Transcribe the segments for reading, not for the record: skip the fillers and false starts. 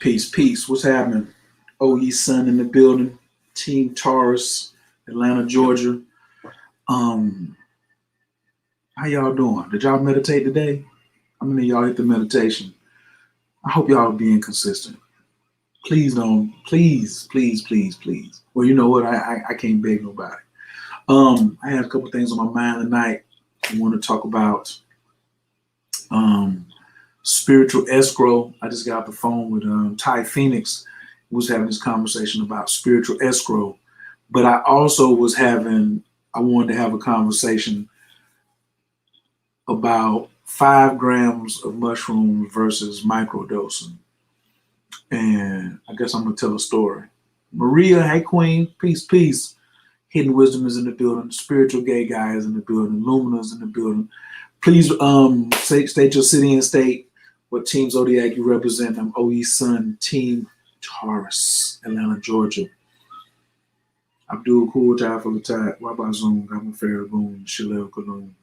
Peace, peace. What's happening? OE Sun in the building. Team Taurus, Atlanta, Georgia. Um, how y'all doing? Did y'all meditate today? How many of y'all hit the meditation? I hope y'all are being consistent. Please don't. Please, please, please, please. Well, you know what? I can't beg nobody. I had a couple things on my mind tonight. I want to talk about spiritual escrow. I just got off the phone with Ty Phoenix. We was having this conversation about spiritual escrow, but I also I wanted to have a conversation about 5 grams of mushrooms versus microdosing. And I guess I'm gonna tell a story. Maria, hey queen, peace, peace. Hidden Wisdom is in the building. Spiritual Gay Guy is in the building. Lumina's in the building. Please state your city and state, what team Zodiac you represent. I'm OE Sun, Team Taurus, Atlanta, Georgia. Abdul Cool Tie for the Tide. Wabazon, Gama Farragoon, Shalel Kaloon.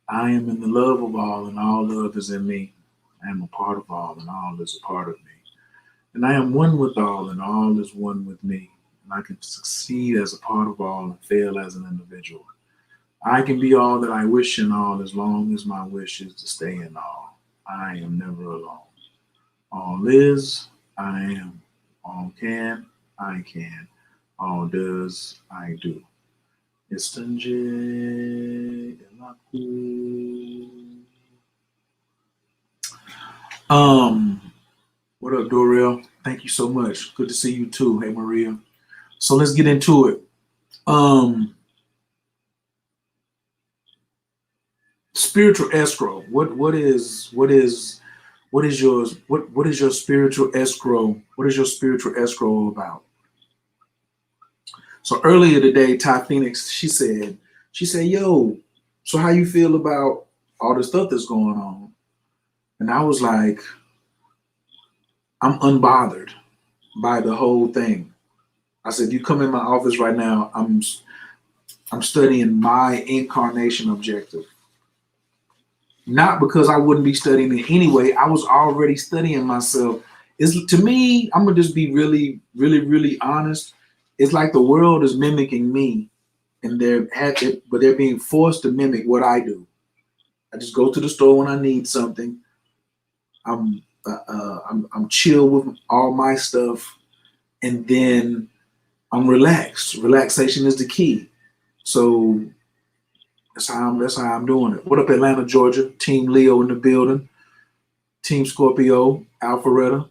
I am in the love of all, and all love is in me. I am a part of all, and all is a part of me. And I am one with all, and all is one with me. And I can succeed as a part of all and fail as an individual. I can be all that I wish in all, as long as my wish is to stay in all. I am never alone. All is, I am. All can, I can. All does, I do. What up, Dorel? Thank you so much. Good to see you too. Hey, Maria. So let's get into it. Spiritual escrow. What is your spiritual escrow? What is your spiritual escrow about? So earlier today, Ty Phoenix, she said, yo, so how you feel about all the stuff that's going on? And I was like, I'm unbothered by the whole thing. I said, you come in my office right now, I'm studying my incarnation objective. Not because I wouldn't be studying it anyway. I was already studying myself. To me, I'm gonna just be really, really, really honest. It's like the world is mimicking me, and but they're being forced to mimic what I do. I just go to the store when I need something. I'm chill with all my stuff, and then I'm relaxed. Relaxation is the key. So that's how I'm doing it. What up, Atlanta, Georgia? Team Leo in the building. Team Scorpio, Alpharetta.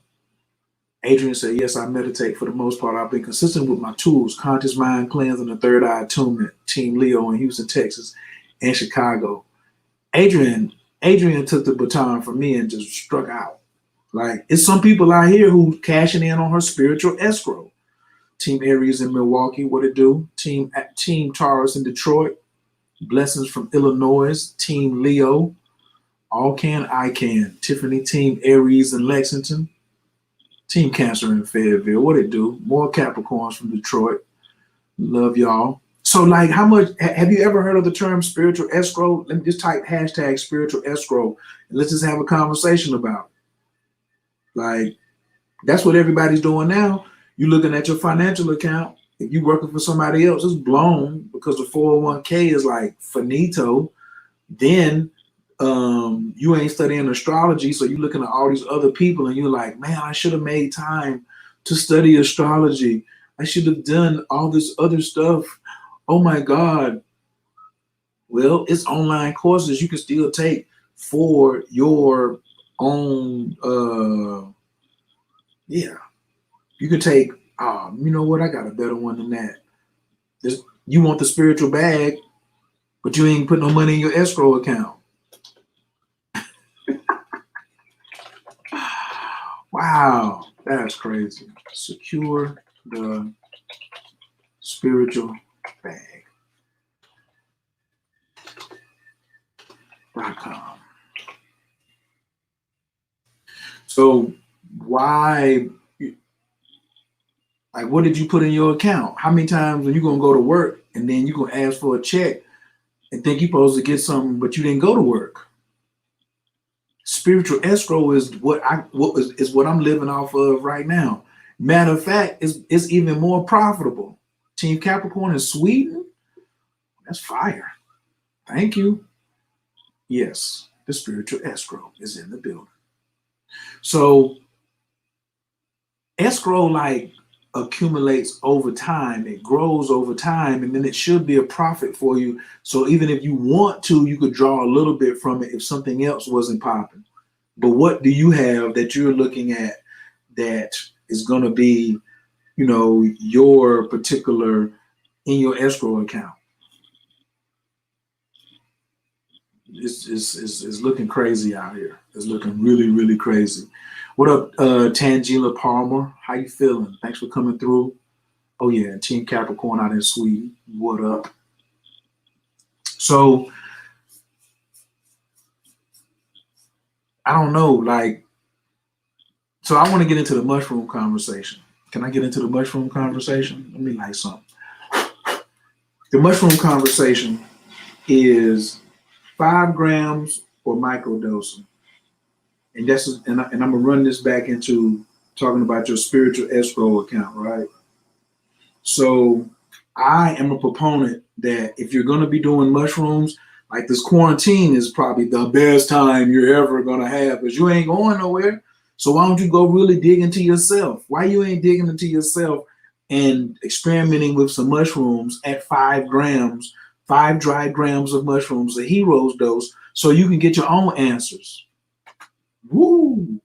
Adrian said, yes, I meditate for the most part. I've been consistent with my tools, conscious mind cleanse and the third eye attunement. Team Leo in Houston, Texas, and Chicago. Adrian took the baton from me and just struck out. Like, it's some people out here who cashing in on her spiritual escrow. Team Aries in Milwaukee, what it do? Team Taurus in Detroit. Blessings from Illinois. Team Leo. All can, I can. Tiffany, Team Aries in Lexington. Team Cancer in Fayetteville. What it do? More Capricorns from Detroit. Love y'all. So, like, how much have you ever heard of the term spiritual escrow? Let me just type hashtag spiritual escrow and let's just have a conversation about it. Like, that's what everybody's doing now. You're looking at your financial account. If you're working for somebody else, it's blown because the 401k is like finito. Then you ain't studying astrology, so you're looking at all these other people and you're like, man, I should have made time to study astrology. I should have done all this other stuff. Oh my God. Well, it's online courses you can still take for your own. You can take, you know what? I got a better one than that. You want the spiritual bag, but you ain't put no money in your escrow account. Wow, that's crazy. Secure the spiritual bag.com. So why, like, what did you put in your account? How many times are you going to go to work and then you're going to ask for a check and think you're supposed to get something, but you didn't go to work? Spiritual escrow is what I'm living off of right now. Matter of fact, it's even more profitable. Team Capricorn in Sweden, that's fire. Thank you. Yes, the spiritual escrow is in the building. So escrow like accumulates over time, it grows over time, and then it should be a profit for you. So even if you want to, you could draw a little bit from it if something else wasn't popping. But what do you have that you're looking at that is going to be, your particular in your escrow account? It's looking crazy out here. It's looking really, really crazy. What up, Tangela Palmer? How you feeling? Thanks for coming through. Oh yeah, Team Capricorn out in Sweden. What up? So I don't know, so I want to get into the mushroom conversation. Can I get into the mushroom conversation? Let me light something. The mushroom conversation is 5 grams or microdosing. And I'm gonna run this back into talking about your spiritual escrow account, right? So I am a proponent that if you're gonna be doing mushrooms, like this quarantine is probably the best time you're ever gonna have because you ain't going nowhere. So why don't you go really dig into yourself? Why you ain't digging into yourself and experimenting with some mushrooms at 5 grams, 5 dry grams of mushrooms, a hero's dose, so you can get your own answers. Woo!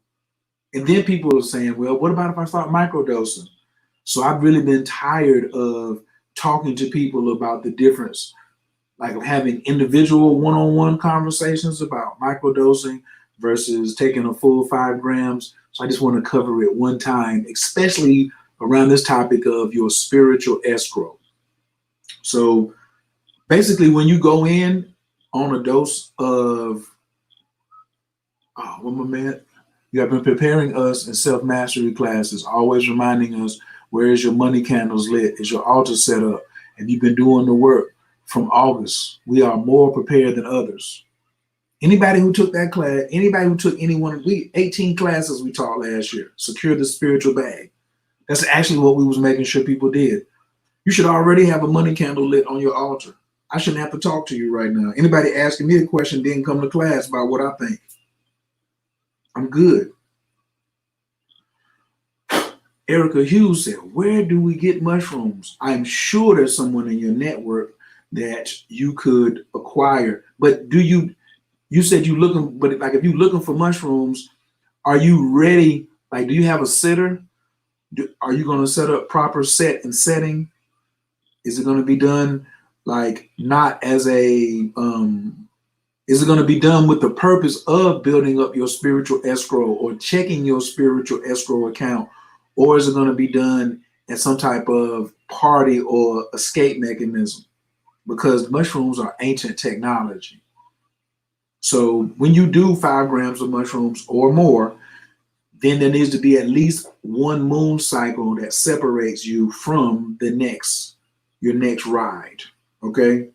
And then people are saying, well, what about if I start microdosing? So I've really been tired of talking to people about the difference, like having individual one-on-one conversations about microdosing versus taking a full 5 grams. So I just want to cover it one time, especially around this topic of your spiritual escrow. So basically, when you go in on a dose of, one moment, you have been preparing us in self-mastery classes, always reminding us, where is your money candles lit? Is your altar set up? Have you been doing the work? From August, we are more prepared than others. Anybody who took that class, anybody who took 18 classes we taught last year, secure the spiritual bag. That's actually what we was making sure people did. You should already have a money candle lit on your altar. I shouldn't have to talk to you right now. Anybody asking me a question didn't come to class about what I think. I'm good. Erica Hughes said, where do we get mushrooms? I'm sure there's someone in your network that you could acquire. But you said you looking, but like if you're looking for mushrooms, are you ready? Like, do you have a sitter? Are you going to set up proper set and setting? Is it going to be done like not as a, is it going to be done with the purpose of building up your spiritual escrow or checking your spiritual escrow account? Or is it going to be done as some type of party or escape mechanism? Because mushrooms are ancient technology. So when you do 5 grams of mushrooms or more, then there needs to be at least one moon cycle that separates you from your next ride. Okay.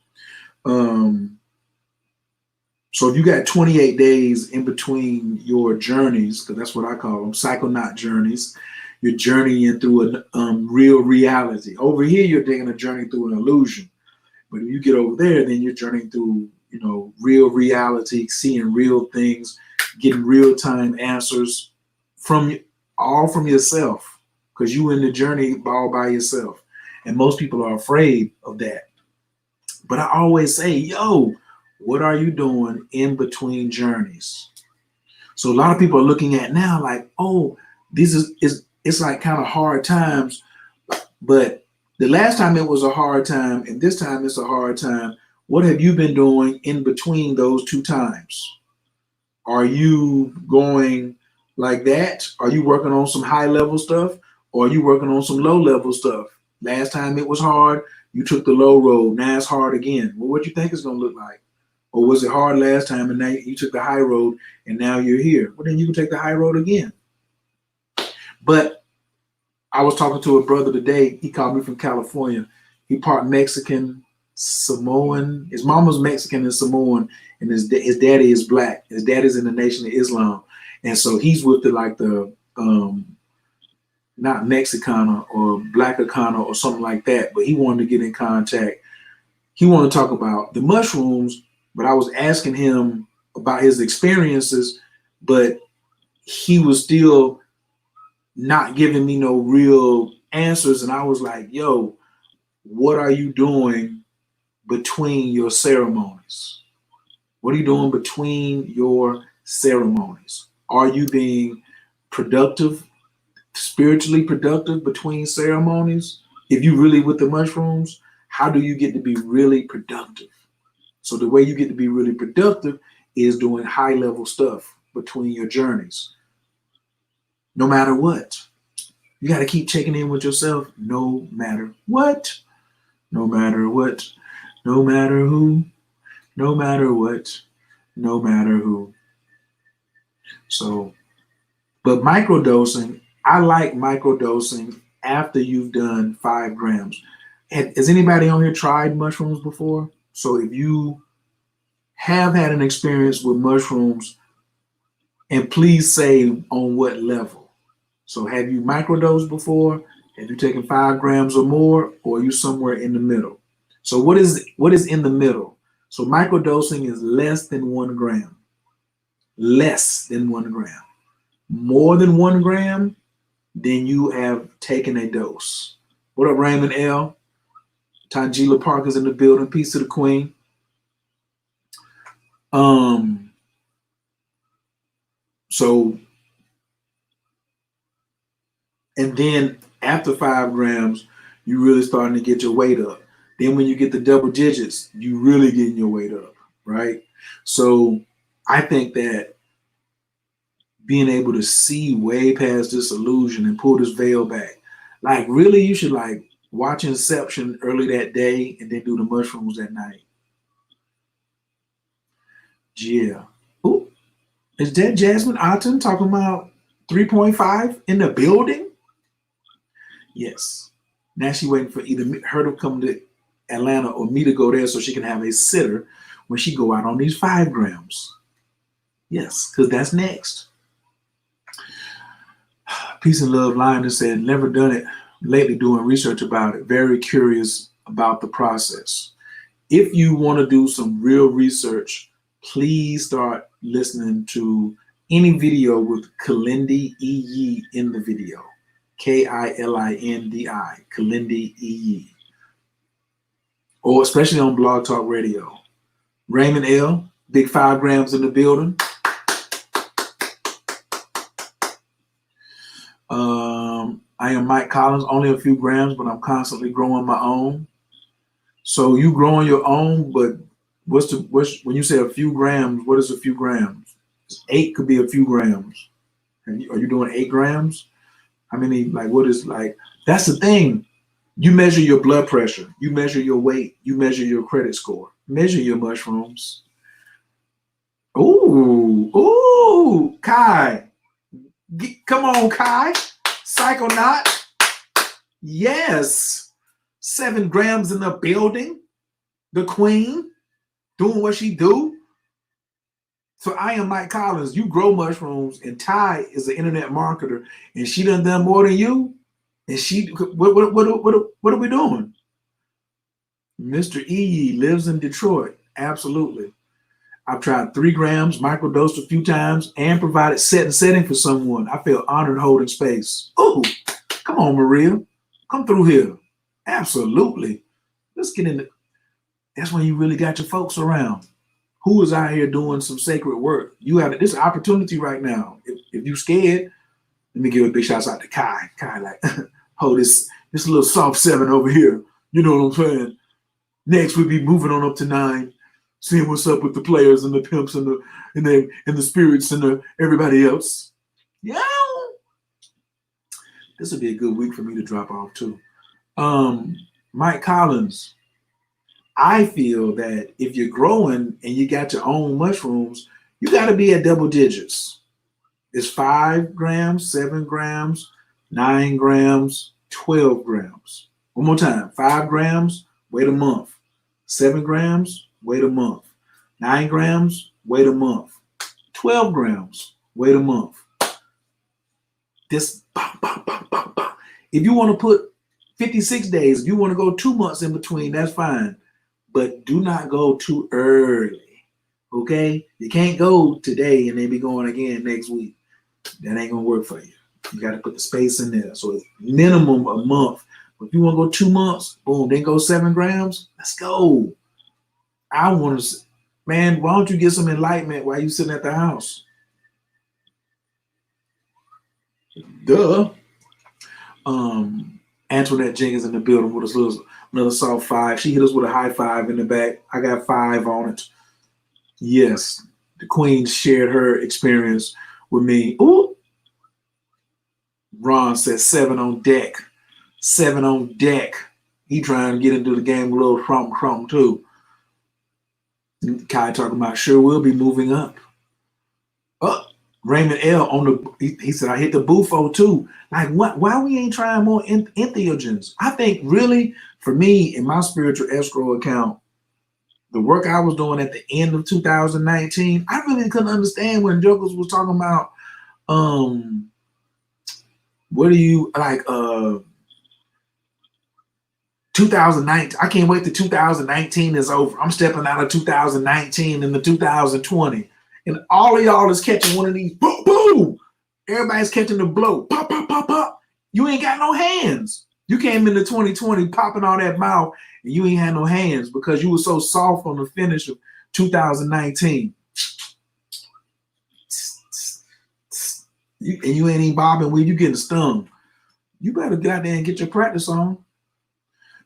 So if you got 28 days in between your journeys, because that's what I call them, psychonaut journeys, you're journeying through a real reality. Over here, you're taking a journey through an illusion. But if you get over there, then you're journeying through, real reality, seeing real things, getting real-time answers from yourself, because you in the journey all by yourself. And most people are afraid of that. But I always say, yo, what are you doing in between journeys? So a lot of people are looking at now like, oh, it's like kind of hard times. But the last time it was a hard time, and this time it's a hard time. What have you been doing in between those two times? Are you going like that? Are you working on some high level stuff? Or are you working on some low level stuff? Last time it was hard, you took the low road. Now it's hard again. Well, what do you think it's going to look like? Or was it hard last time and now you took the high road and now you're here? Well, then you can take the high road again. But I was talking to a brother today. He called me from California. He part Mexican, Samoan. His mama's Mexican and Samoan, and his daddy is black. His daddy's in the Nation of Islam, and so he's with the not Mexicana or Blackicana or something like that. But he wanted to get in contact. He wanted to talk about the mushrooms, but I was asking him about his experiences, but he was still not giving me no real answers. And I was like, yo, what are you doing between your ceremonies? What are you doing between your ceremonies? Are you being productive, spiritually productive between ceremonies? If you really with the mushrooms, how do you get to be really productive? So the way you get to be really productive is doing high level stuff between your journeys. No matter what. You got to keep checking in with yourself no matter what. No matter what. No matter who. No matter what. No matter who. So, but microdosing, I like microdosing after you've done 5 grams. Has anybody on here tried mushrooms before? So if you have had an experience with mushrooms, and please say on what level. So have you microdosed before? Have you taken 5 grams or more, or are you somewhere in the middle? So what is in the middle? So microdosing is less than 1 gram. Less than 1 gram. More than 1 gram, then you have taken a dose. What up, Raymond L? Tangela Parker's in the building. Peace to the queen. So, and then after 5 grams, you really starting to get your weight up. Then when you get the double digits, you really getting your weight up, right? So I think that being able to see way past this illusion and pull this veil back, like really you should like watch Inception early that day and then do the mushrooms at night. Yeah. Ooh, is that Jasmine Otten talking about 3.5 in the building? Yes. Now she waiting for either her to come to Atlanta or me to go there so she can have a sitter when she go out on these 5 grams. Yes, because that's next. Peace and Love Lionel said, never done it lately, doing research about it. Very curious about the process. If you want to do some real research, please start listening to any video with Kalindi E. in the video. Kilindi, Kalindi E. Or especially on Blog Talk Radio. Raymond L, big 5 grams in the building. I am Mike Collins, only a few grams, but I'm constantly growing my own. So you growing your own, but when you say a few grams, what is a few grams? 8 could be a few grams. Are you doing 8 grams? How many, like what is like, that's the thing. You measure your blood pressure, you measure your weight, you measure your credit score, measure your mushrooms. Ooh, Kai. Come on, Kai. Psychonaut. Yes. 7 grams in the building. The queen doing what she do. So I am Mike Collins. You grow mushrooms, and Ty is an internet marketer, and she done more than you. And she, what are we doing? Mr. E lives in Detroit. Absolutely. I've tried 3 grams, microdosed a few times, and provided setting for someone. I feel honored holding space. Oh, come on, Maria. Come through here. Absolutely. Let's get in. That's when you really got your folks around. Who is out here doing some sacred work? You have this opportunity right now. If you scared, let me give a big shout out to Kai. Kai, like, hold this little soft 7 over here. You know what I'm saying? Next, we'll be moving on up to 9. Seeing what's up with the players and the pimps and the spirits and the everybody else. Yeah. This will be a good week for me to drop off too. Mike Collins. I feel that if you're growing and you got your own mushrooms, you got to be at double digits. It's 5 grams, 7 grams, 9 grams, 12 grams. One more time. 5 grams, wait a month. 7 grams, wait a month. 9 grams, wait a month. 12 grams, wait a month. This, bah, bah, bah, bah, bah. If you want to put 56 days, if you want to go 2 months in between, that's fine. But do not go too early. Okay? You can't go today and then be going again next week. That ain't gonna work for you. You got to put the space in there. So it's minimum a month. But if you want to go 2 months, boom, then go 7 grams. Let's go. I want to, man. Why don't you get some enlightenment while you sitting at the house? Duh. Antoinette Jenkins in the building with us, another soft 5. She hit us with a high 5 in the back. I got 5 on it. Yes, the Queen shared her experience with me. Ooh. Ron says 7 on deck. 7 on deck. He trying to get into the game with a little crump too. Kai talking about sure will be moving up. Oh, Raymond L on the he said I hit the bufo too. Like what? Why we ain't trying more entheogens? I think really for me in my spiritual escrow account, the work I was doing at the end of 2019, I really couldn't understand when Jokers was talking about what do you like 2019. I can't wait till 2019 is over. I'm stepping out of 2019 into 2020. And all of y'all is catching one of these boom, boom. Everybody's catching the blow. Pop, pop, pop, pop. You ain't got no hands. You came into 2020 popping all that mouth and you ain't had no hands because you were so soft on the finish of 2019. And you ain't even bobbing when you getting stung. You better get out there and get your practice on.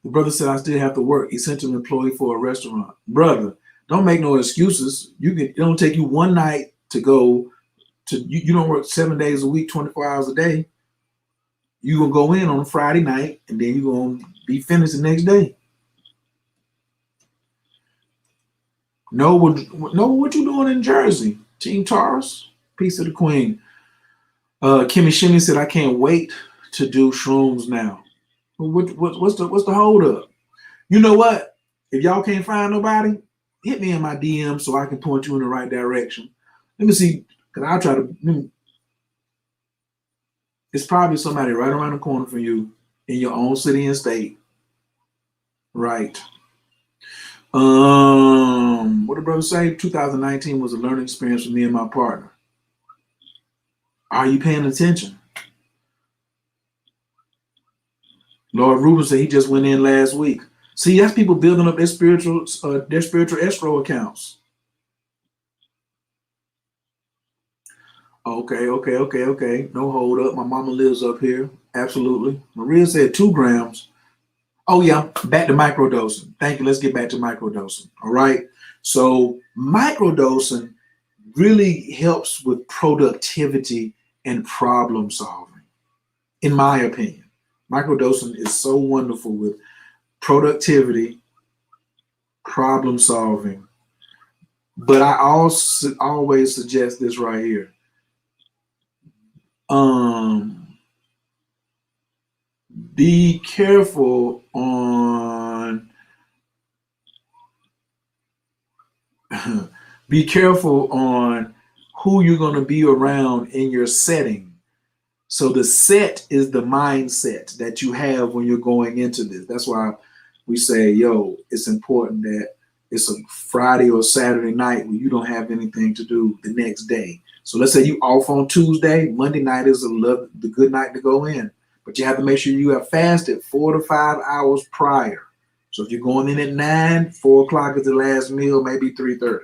The brother said, I still have to work. Essential employee for a restaurant. Brother, don't make no excuses. It don't take you one night to go to, you don't work 7 days a week, 24 hours a day. You're going to go in on a Friday night and then you're going to be finished the next day. Know what you doing in Jersey. Team Taurus, peace of the Queen. Kimmy Shimmy said, I can't wait to do shrooms now. What's the hold up? You know what? If y'all can't find nobody, hit me in my DM so I can point you in the right direction. Let me see, because I'll try to. It's probably somebody right around the corner from you in your own city and state. Right. What did brother say? 2019 was a learning experience for me and my partner. Are you paying attention? Lord Rubin said he just went in last week. See, that's people building up their spiritual escrow accounts. Okay. No hold up. My mama lives up here. Absolutely. Maria said 2 grams. Oh yeah, back to microdosing. Thank you. Let's get back to microdosing. All right. So microdosing really helps with productivity and problem solving, in my opinion. Microdosing is so wonderful with productivity, problem solving. But I also always suggest this right here. Be careful on who you're going to be around in your setting. So the set is the mindset that you have when you're going into this. That's why we say, yo, it's important that it's a Friday or Saturday night when you don't have anything to do the next day. So let's say you off on Tuesday, Monday night is the good night to go in. But you have to make sure you have fasted 4 to 5 hours prior. So if you're going in at 9, 4 o'clock is the last meal, maybe 3:30.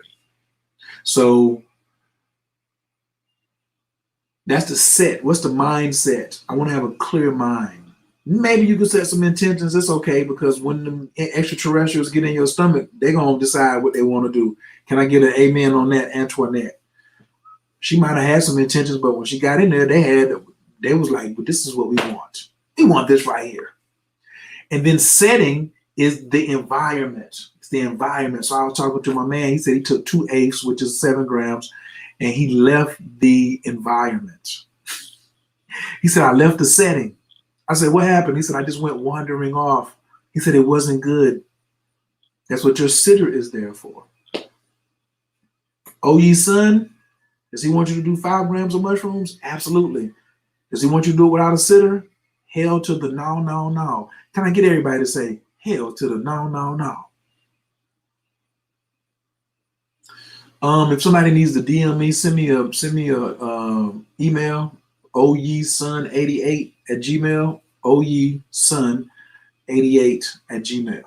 So that's the set. What's the mindset? I want to have a clear mind. Maybe you can set some intentions. It's okay because when the extraterrestrials get in your stomach, they're going to decide what they want to do. Can I get an amen on that, Antoinette? She might have had some intentions, but when she got in there, they was like, well, this is what we want. We want this right here. And then setting is the environment. It's the environment. So I was talking to my man. He said he took 2 eighths, which is 7 grams, and he left the environment. He said, I left the setting. I said, what happened? He said, I just went wandering off. He said, it wasn't good. That's what your sitter is there for. Oh, ye son, does he want you to do 5 grams of mushrooms? Absolutely. Does he want you to do it without a sitter? Hell to the no, no, no. Can I get everybody to say hell to the no, no, no? If somebody needs to DM me, send me a email, oyeson88@gmail, oyeson88@gmail.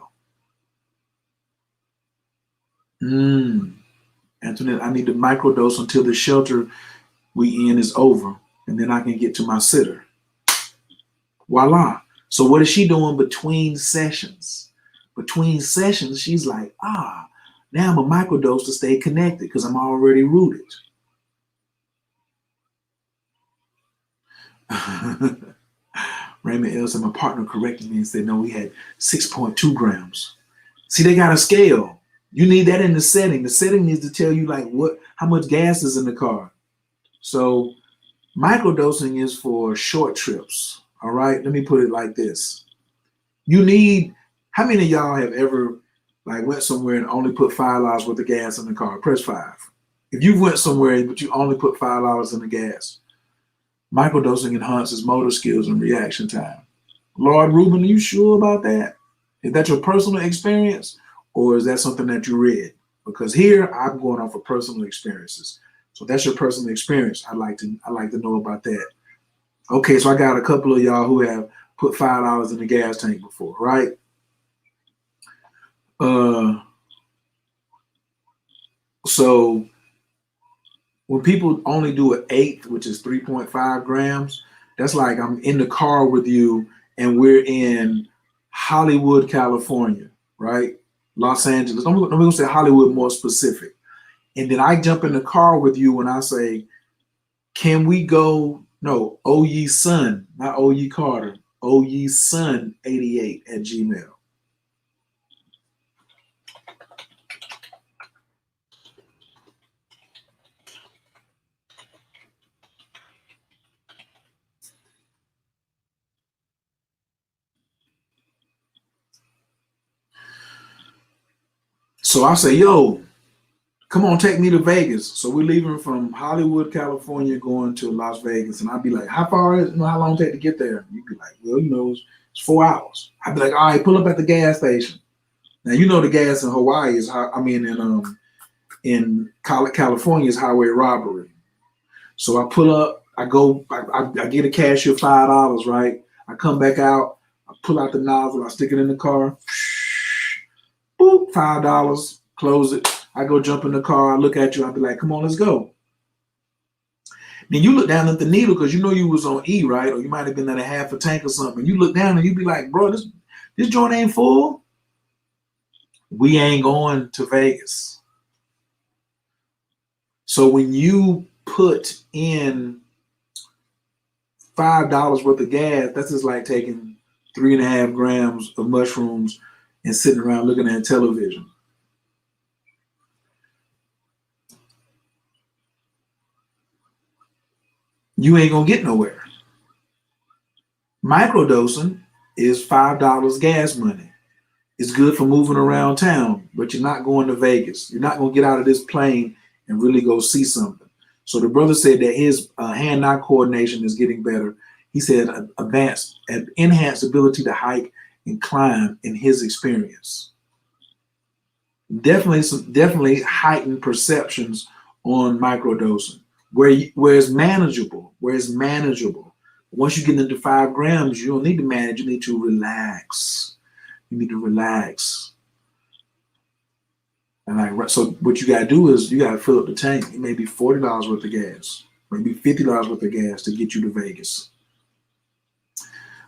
Antoinette, I need to microdose until the shelter we in is over, and then I can get to my sitter. Voila. So what is she doing between sessions? Between sessions, she's like, now I'm a microdose to stay connected because I'm already rooted. Raymond L said, my partner corrected me and said, no, we had 6.2 grams. See, they got a scale. You need that in the setting. The setting needs to tell you like how much gas is in the car. So microdosing is for short trips. All right. Let me put it like this. How many of y'all have ever like went somewhere and only put $5 worth of gas in the car? Press 5. If you went somewhere but you only put $5 in the gas, microdosing enhances motor skills and reaction time. Lord Reuben, are you sure about that? Is that your personal experience or is that something that you read? Because here I'm going off of personal experiences. So that's your personal experience. I'd like to know about that. Okay, so I got a couple of y'all who have put $5 in the gas tank before, right? So when people only do an eighth, which is 3.5 grams, that's like I'm in the car with you and we're in Hollywood, California, right? Los Angeles. I'm going to say Hollywood more specific. And then I jump in the car with you and I say, can we go? No, O ye son, not O ye Carter, O ye son 88@gmail. So I say, yo, come on, take me to Vegas. So we're leaving from Hollywood, California, going to Las Vegas. And I'd be like, how far is it? How long take to get there? You'd be like, well, it's 4 hours. I'd be like, all right, pull up at the gas station. Now, the gas in Hawaii is, in California is highway robbery. So I pull up, I go, I get a cashier $5, right? I come back out, I pull out the nozzle, I stick it in the car. Boop, $5, close it. I go jump in the car, I look at you, I'll be like, come on, let's go. Then you look down at the needle because you was on E, right? Or you might have been at a half a tank or something. You look down and you be like, bro, this joint ain't full. We ain't going to Vegas. So when you put in $5 worth of gas, that's just like taking 3.5 grams of mushrooms and sitting around looking at television. You ain't gonna get nowhere. Microdosing is $5 gas money. It's good for moving around town, but you're not going to Vegas. You're not gonna get out of this plane and really go see something. So the brother said that his hand-eye coordination is getting better. He said enhanced ability to hike and climb in his experience. Definitely heightened perceptions on microdosing, where it's manageable. Once you get into 5 grams, you don't need to manage. You need to relax. And so what you gotta do is you gotta fill up the tank. It may be $40 worth of gas, maybe $50 worth of gas to get you to Vegas.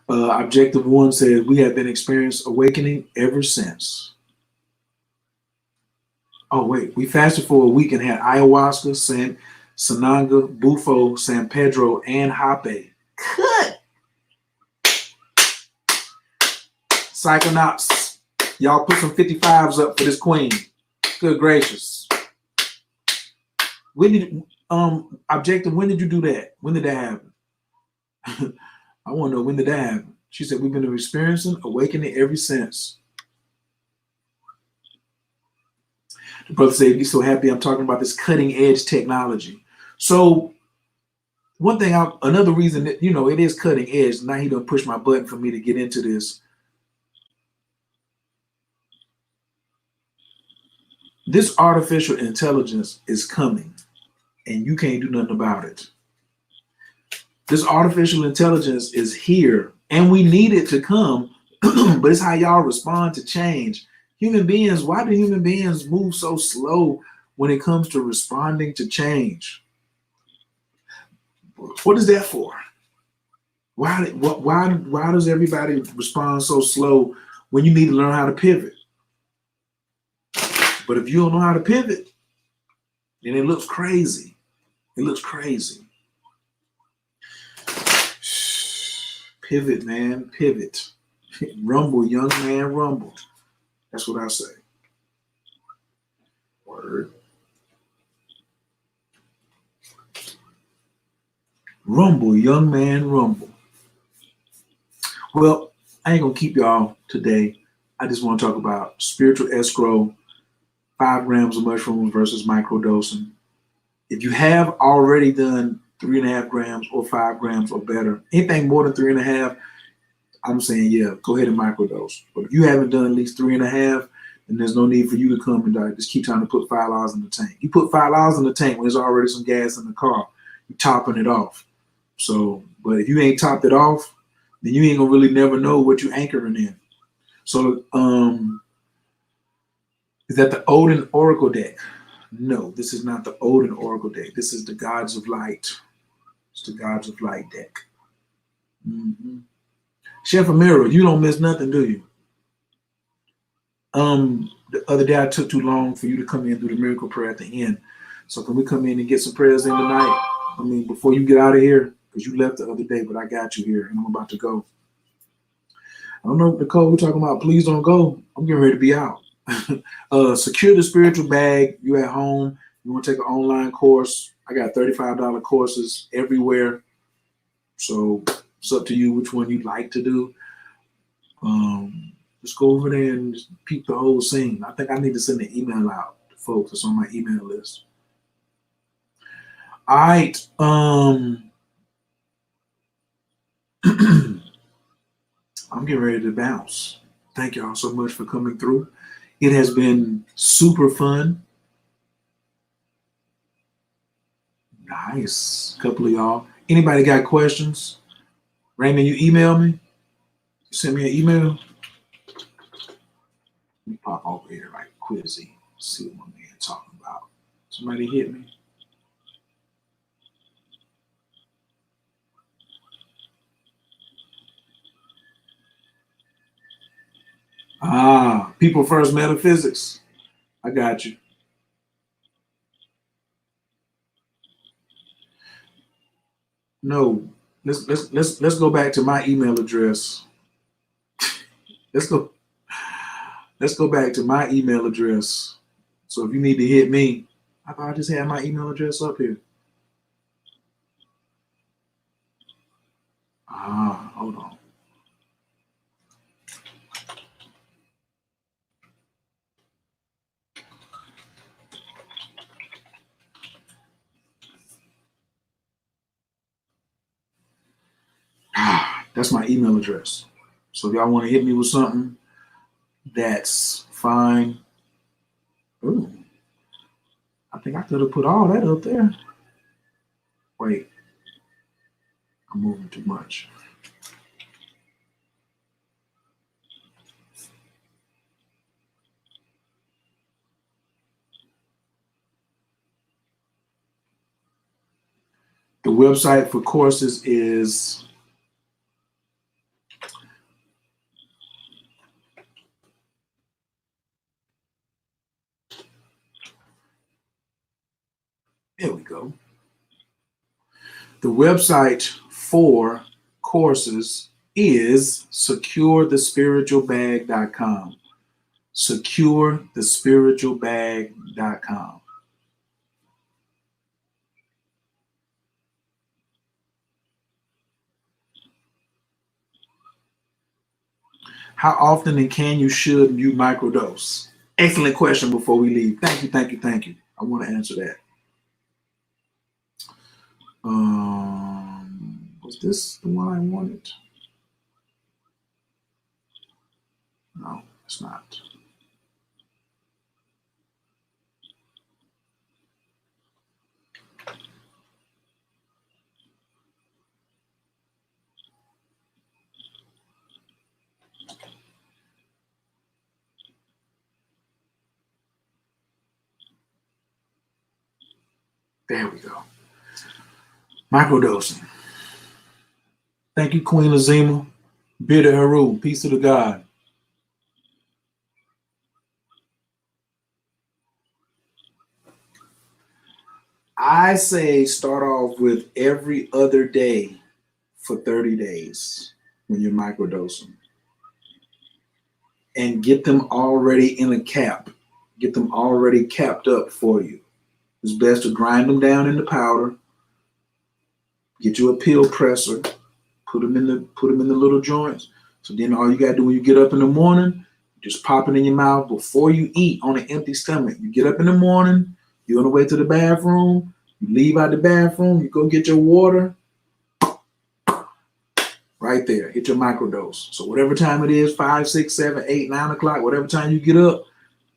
Objective 1 says we have been experiencing awakening ever since. Oh wait, we fasted for a week and had ayahuasca, Sananga, Bufo, San Pedro, and Hape. Cut. Psychonauts, y'all put some 55s up for this queen. Good gracious. Objective, when did you do that? When did that happen? I want to know, when did that happen? She said, we've been experiencing awakening ever since. The brother said he's so happy I'm talking about this cutting edge technology. So one thing, another reason that, you know, it is cutting edge. Now he done push my button for me to get into this. This artificial intelligence is coming, and you can't do nothing about it. This artificial intelligence is here, and we need it to come, but it's how y'all respond to change. Human beings, why do human beings move so slow when it comes to responding to change? What is that for? Why does everybody respond so slow when you need to learn how to pivot? But if you don't know how to pivot, then it looks crazy. It looks crazy. Pivot, man, pivot. Rumble, young man, rumble. That's what I say. Word. Rumble, young man, rumble. Well, I ain't gonna keep y'all today. I just want to talk about spiritual escrow, 5 grams of mushrooms versus microdosing. If you have already done 3.5 grams or 5 grams or better, anything more than 3.5, I'm saying, yeah, go ahead and microdose. But if you haven't done at least 3.5, then there's no need for you to come and just keep trying to put $5 in the tank. You put $5 in the tank when there's already some gas in the car, you're topping it off. So, but if you ain't topped it off, then you ain't gonna really never know what you're anchoring in. So, is that the Odin Oracle deck? No, this is not the Odin Oracle deck. This is the Gods of Light. It's the Gods of Light deck. Mm-hmm. Chef Amiro, you don't miss nothing, do you? The other day I took too long for you to come in and do the miracle prayer at the end. So can we come in and get some prayers in tonight? I mean, before you get out of here, because you left the other day, but I got you here and I'm about to go. I don't know, Nicole, we're talking about please don't go. I'm getting ready to be out. Secure the spiritual bag. You at home, you want to take an online course. I got $35 courses everywhere. So it's up to you which one you'd like to do. Just go over there and just peep the whole scene. I think I need to send an email out to folks that's on my email list. All right. I'm getting ready to bounce. Thank y'all so much for coming through. It has been super fun. Nice. A couple of y'all. Anybody got questions? Raymond, you email me? Send me an email? Let me pop over here like Quizzy. See what my man talking about. Somebody hit me. People First Metaphysics. I got you. No, let's go back to my email address. Let's go back to my email address. So if you need to hit me, I thought I just had my email address up here. Hold on. That's my email address. So if y'all want to hit me with something, that's fine. Ooh, I think I could have put all that up there. Wait, I'm moving too much. The website for courses is there we go. The website for courses is securethespiritualbag.com. Securethespiritualbag.com. How often and can you should you microdose? Excellent question before we leave. Thank you, thank you, thank you. I want to answer that. Was this the one I wanted? No, it's not. There we go. Microdosing. Thank you, Queen Azima. Bida Haru. Peace to the God. I say start off with every other day for 30 days when you're microdosing. And get them already in a cap. Get them already capped up for you. It's best to grind them down into powder. Get you a pill presser. Put them in the little joints. So then all you gotta do when you get up in the morning, just pop it in your mouth before you eat on an empty stomach. You get up in the morning, you're on the way to the bathroom, you leave out the bathroom, you go get your water. Right there, hit your microdose. So whatever time it is, 5, 6, 7, 8, 9 o'clock, whatever time you get up,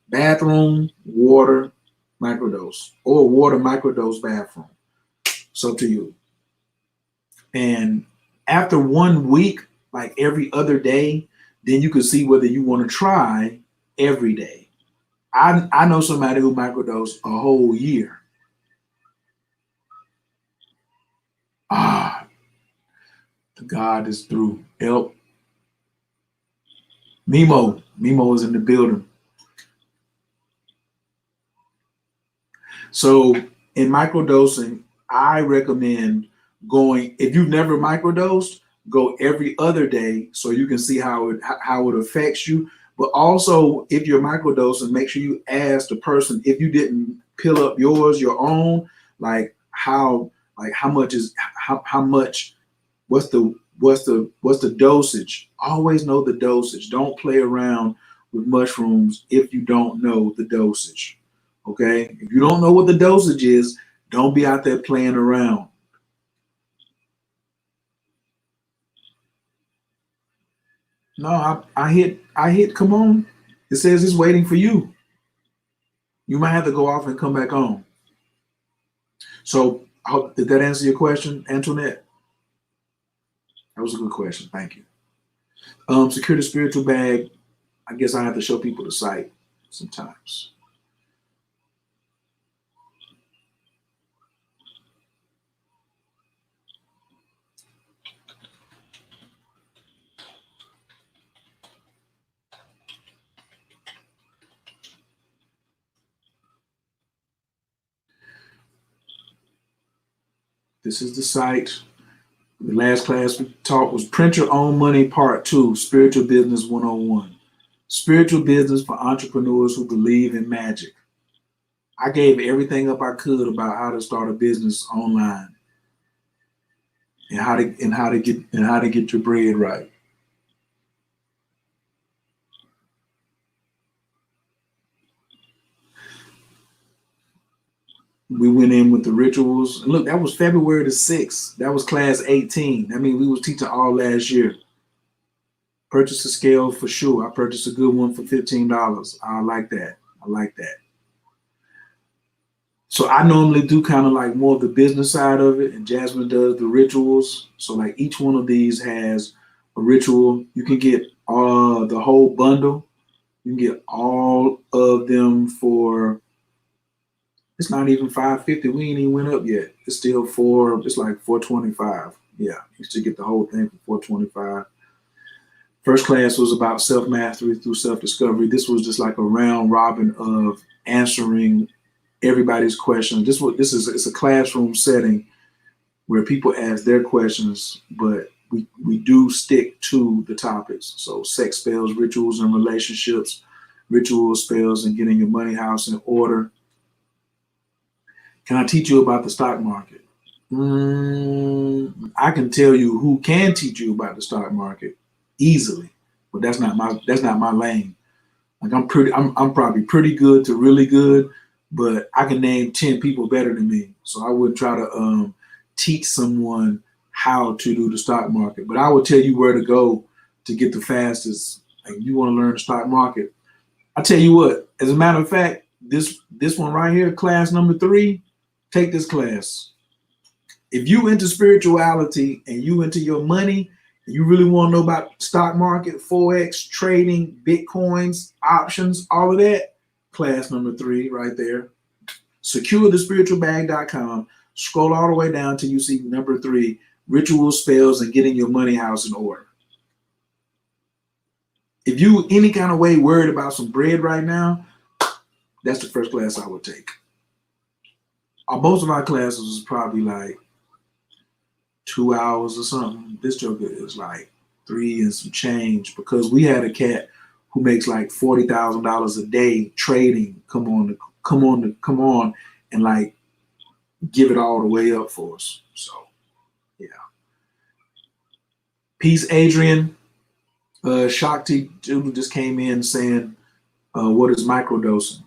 bathroom, water, microdose, or water microdose bathroom. It's up to you. And after 1 week, like every other day, then you can see whether you want to try every day. I know somebody who microdosed a whole year. The God is through. Help. Mimo is in the building. So in microdosing, I recommend going, if you've never microdosed, go every other day so you can see how it affects you. But also, if you're microdosing, make sure you ask the person, if you didn't pill up your own, like how much is how much, what's the dosage? Always know the dosage. Don't play around with mushrooms if you don't know the dosage. Okay? If you don't know what the dosage is, don't be out there playing around. No, I hit come on. It says it's waiting for you. You might have to go off and come back on. So did that answer your question, Antoinette? That was a good question. Thank you. Secure the spiritual bag. I guess I have to show people the site sometimes. This is the site. The last class we taught was Print Your Own Money Part 2, Spiritual Business 101. Spiritual business for entrepreneurs who believe in magic. I gave everything up I could about how to start a business online and how to get your bread right. We went in with the rituals. Look, that was February the 6th. That was class 18. I mean, we was teaching all last year. Purchase a scale for sure. I purchased a good one for $15. I like that. I like that. So I normally do kind of like more of the business side of it, and Jasmine does the rituals. So like each one of these has a ritual. You can get the whole bundle. You can get all of them for, it's not even $5.50. We ain't even went up yet. It's still it's like $4.25. Yeah, you still get the whole thing for $4.25. First class was about self-mastery through self-discovery. This was just like a round robin of answering everybody's questions. It's a classroom setting where people ask their questions, but we do stick to the topics. So sex, spells, rituals, and relationships, rituals, spells, and getting your money house in order. Can I teach you about the stock market? I can tell you who can teach you about the stock market easily, but that's not my lane. Like I'm probably pretty good to really good, but I can name 10 people better than me. So I wouldn't try to teach someone how to do the stock market, but I would tell you where to go to get the fastest. Like you want to learn the stock market. I tell you what, as a matter of fact, this one right here, class number 3, take this class. If you into spirituality and you into your money, and you really want to know about stock market, forex, trading, bitcoins, options, all of that, class number 3 right there. SecureTheSpiritualBag.com. Scroll all the way down till you see number 3, rituals, spells, and getting your money house in order. If you any kind of way worried about some bread right now, that's the first class I would take. Most of my classes is probably like 2 hours or something. This joker is like 3 and some change because we had a cat who makes like $40,000 a day trading come on and like give it all the way up for us. So yeah. Peace, Adrian. Shakti just came in saying, what is microdosing?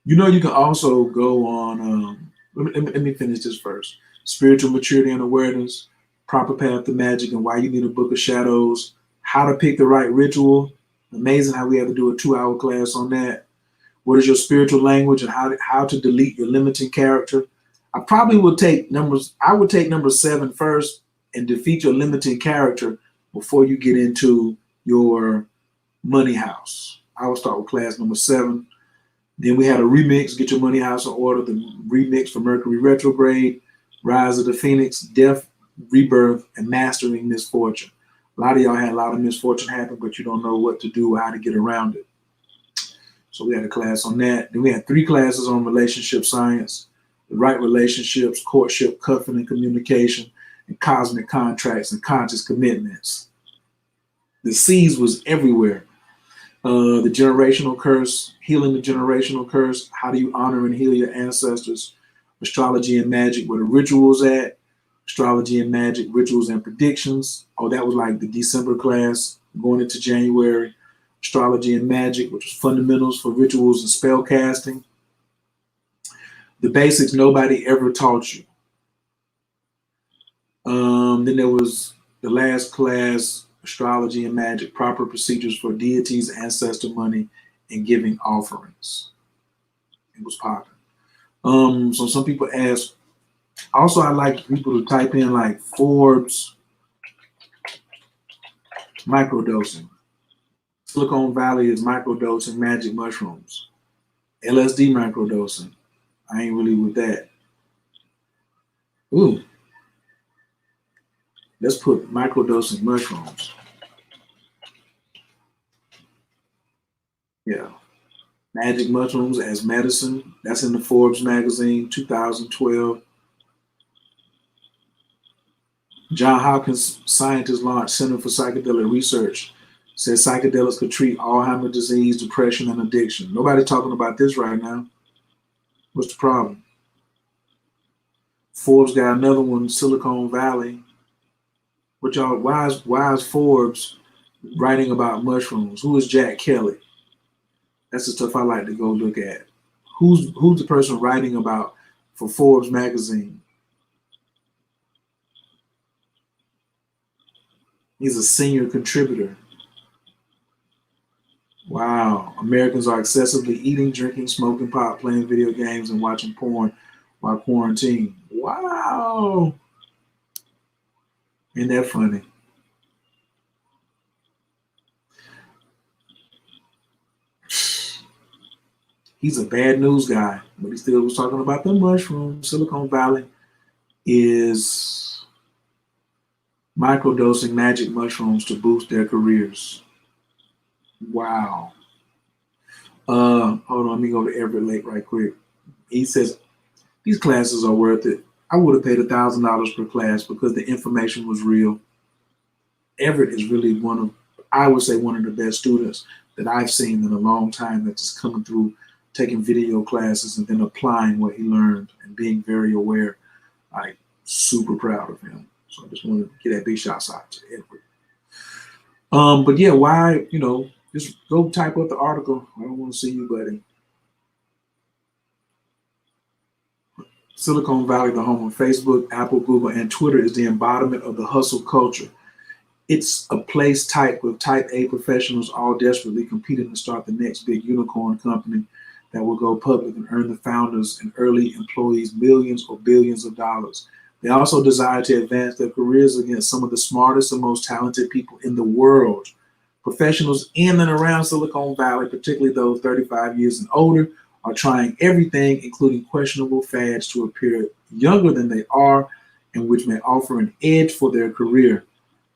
You know, you can also go on, let me finish this first. Spiritual maturity and awareness, proper path to magic and why you need a book of shadows, how to pick the right ritual. Amazing how we have to do a 2-hour class on that. What is your spiritual language and how to delete your limiting character. I probably would take number 7 first and defeat your limiting character before you get into your money house. I would start with class number 7. Then we had a remix, get your money house in order, the remix for Mercury retrograde, Rise of the Phoenix, Death, Rebirth, and Mastering Misfortune. A lot of y'all had a lot of misfortune happen, but you don't know what to do or how to get around it. So we had a class on that. Then we had 3 classes on relationship science, the right relationships, courtship, cuffing, and communication, and cosmic contracts and conscious commitments. The C's was everywhere. The generational curse, healing the generational curse. How do you honor and heal your ancestors? Astrology and magic, where the rituals at. Astrology and magic, rituals and predictions. Oh, that was like the December class going into January. Astrology and magic, which was fundamentals for rituals and spell casting. The basics nobody ever taught you. Then there was the last class, astrology and magic, proper procedures for deities, ancestor money, and giving offerings. It was popping. So some people ask, also I like people to type in like Forbes microdosing. Silicon Valley is microdosing magic mushrooms. LSD microdosing. I ain't really with that. Ooh. Let's put microdosing mushrooms. Yeah. Magic mushrooms as medicine. That's in the Forbes magazine, 2012. John Hopkins scientists launched Center for Psychedelic Research. Said psychedelics could treat Alzheimer's disease, depression, and addiction. Nobody talking about this right now. What's the problem? Forbes got another one, Silicon Valley. What y'all? Why is Forbes writing about mushrooms? Who is Jack Kelly? That's the stuff I like to go look at. Who's the person writing about for Forbes magazine? He's a senior contributor. Wow. Americans are excessively eating, drinking, smoking pot, playing video games, and watching porn while quarantined. Wow. Isn't that funny? He's a bad news guy, but he still was talking about the mushrooms. Silicon Valley is microdosing magic mushrooms to boost their careers. Wow. Hold on, let me go to Everett Lake right quick. He says, these classes are worth it. I would have paid $1,000 per class because the information was real. Everett is really I would say one of the best students that I've seen in a long time that's just coming through, taking video classes and then applying what he learned and being very aware. I'm super proud of him. So I just wanted to get that big shout out to Everett. But yeah, why, Just go type up the article. I don't want to see you, buddy. Silicon Valley, the home of Facebook, Apple, Google, and Twitter, is the embodiment of the hustle culture. It's a place type with type A professionals all desperately competing to start the next big unicorn company that will go public and earn the founders and early employees millions or billions of dollars. They also desire to advance their careers against some of the smartest and most talented people in the world. Professionals in and around Silicon Valley, particularly those 35 years and older, are trying everything, including questionable fads, to appear younger than they are and which may offer an edge for their career.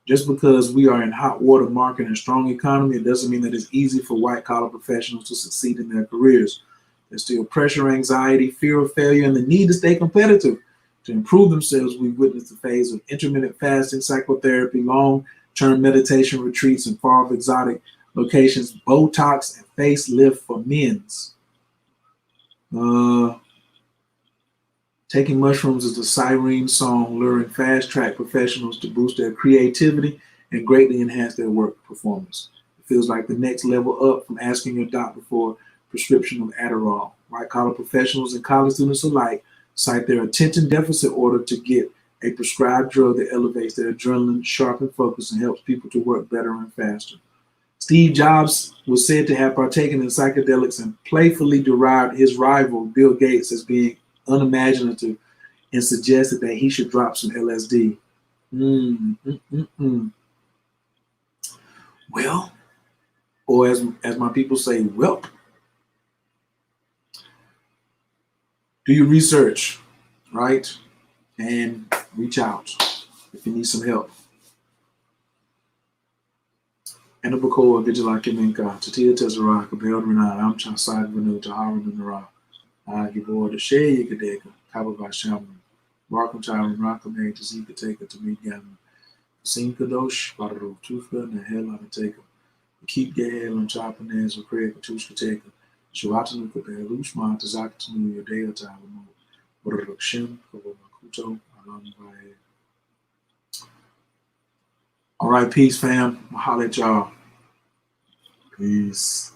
Just because we are in hot water market and a strong economy, it doesn't mean that it's easy for white collar professionals to succeed in their careers. There's still pressure, anxiety, fear of failure, and the need to stay competitive. To improve themselves, we've witnessed a phase of intermittent fasting, psychotherapy, long-term meditation retreats, and far off exotic locations, Botox, and facelift for men's. Taking mushrooms is the siren song, luring fast-track professionals to boost their creativity and greatly enhance their work performance. It feels like the next level up from asking your doctor for a prescription of Adderall. White-collar professionals and college students alike cite their attention deficit order to get a prescribed drug that elevates their adrenaline, sharpens focus, and helps people to work better and faster. Steve Jobs was said to have partaken in psychedelics and playfully derided his rival, Bill Gates, as being unimaginative and suggested that he should drop some LSD. Well, or as my people say, well, do your research, right? And reach out if you need some help. Anabakoa Vigilaki Minka, Tatia Tezara, Kabel Rina, Amcha Side Venu, Taharan Nara, Gibor, the Shay Yakadeka, Kababa Shaman, Markham Tyron, Rakam, Tazika Taker to meet Gammon, Sim Kadosh, Baro, Tufka, and the hell out of Taker, Keep Gale and Chapanez or Craig Tushka Taker, Shawatanu Kabel, Lushma, Tazakatanu, your day or time, Shim, Kabomakuto, Alam Vae. All right, peace, fam. I'll holler at y'all. Peace.